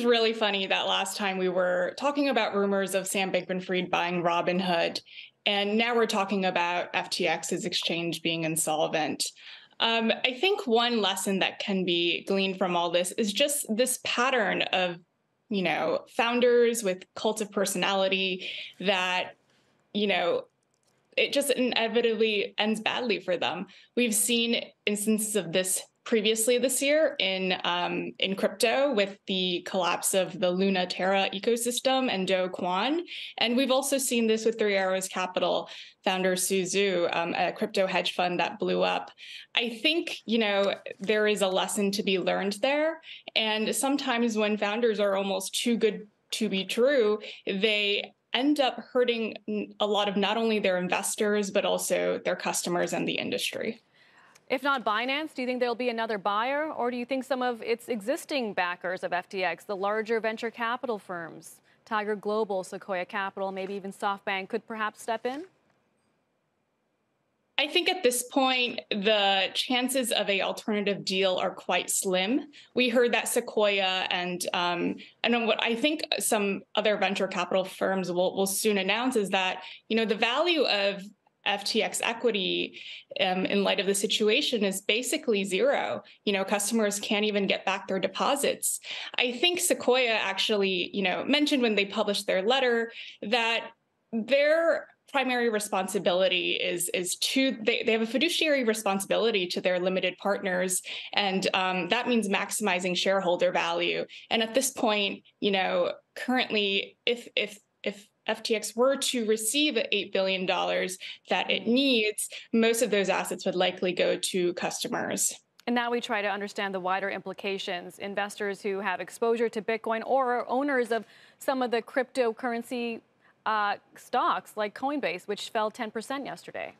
is really funny that last time we were talking about rumors of Sam Bankman-Fried buying Robinhood, and now we're talking about FTX's exchange being insolvent. I think one lesson that can be gleaned from all this is just this pattern of, founders with cult of personality that, it just inevitably ends badly for them. We've seen instances of this previously this year in crypto with the collapse of the Luna Terra ecosystem and Do Kwon. And we've also seen this with Three Arrows Capital founder Su Zhu, a crypto hedge fund that blew up. I think, there is a lesson to be learned there. And sometimes when founders are almost too good to be true, they end up hurting a lot of not only their investors, but also their customers and the industry. If not Binance, do you think there'll be another buyer, or do you think some of its existing backers of FTX, the larger venture capital firms, Tiger Global, Sequoia Capital, maybe even SoftBank, could perhaps step in? I think at this point, the chances of an alternative deal are quite slim. We heard that Sequoia and what I think some other venture capital firms will soon announce is that, the value of FTX equity in light of the situation is basically zero. Customers can't even get back their deposits. I think Sequoia actually, mentioned when they published their letter that their primary responsibility is they have a fiduciary responsibility to their limited partners, and that means maximizing shareholder value. And at this point, currently, if FTX were to receive $8 billion that it needs, most of those assets would likely go to customers. And now we try to understand the wider implications. Investors who have exposure to Bitcoin or owners of some of the cryptocurrency stocks like Coinbase, which fell 10% yesterday.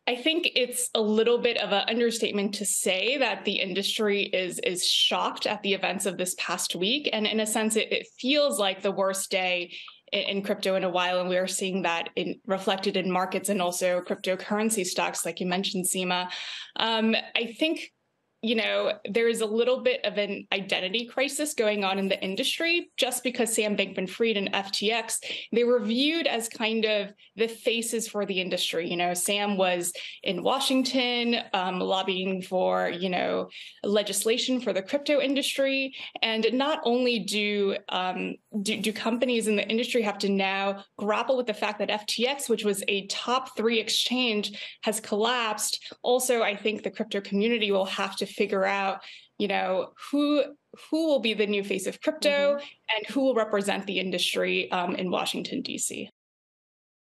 I think it's a little bit of an understatement to say that the industry is shocked at the events of this past week. And in a sense, it feels like the worst day in crypto in a while. And we are seeing that reflected in markets and also cryptocurrency stocks, like you mentioned, Seema. I think, there is a little bit of an identity crisis going on in the industry just because Sam Bankman-Fried and FTX, they were viewed as kind of the faces for the industry. Sam was in Washington lobbying for, legislation for the crypto industry. And not only do companies in the industry have to now grapple with the fact that FTX, which was a top 3 exchange, has collapsed. Also, I think the crypto community will have to figure out, who will be the new face of crypto and who will represent the industry in Washington, D.C.